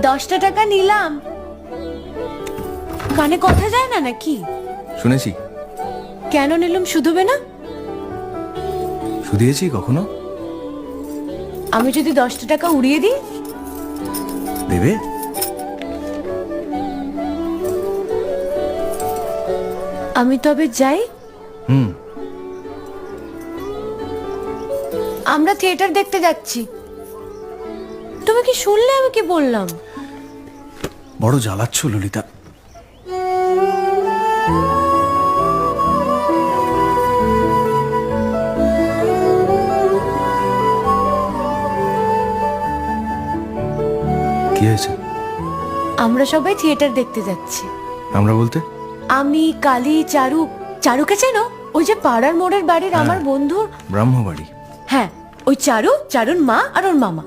10টা টাকা নিলাম। কানে কথা যায় না নাকি? শুনেছি। কেন নিলাম? শুধবে না? শুধিয়েছি কখনো? আমি যদি 10টা টাকা উড়িয়ে দিই? দেবে? আমি তবে যাই। আমরা থিয়েটার দেখতে যাচ্ছি। তুমি কি শুনলে আমি কি বললাম? বড় জ্বালাচ্ছ ললিতা। কি হয়েছে? আমরা সবাই থিয়েটার দেখতে যাচ্ছি। আমরা বলতে? আমি, কালী, চারু। চারুকে চেনো? ওই যে পাড়ার মোড়ের বাড়ির আমার বন্ধুর ব্রাহ্মবাড়ি। হ্যাঁ, ওই চারু, চারুর মা আর ওর মামা।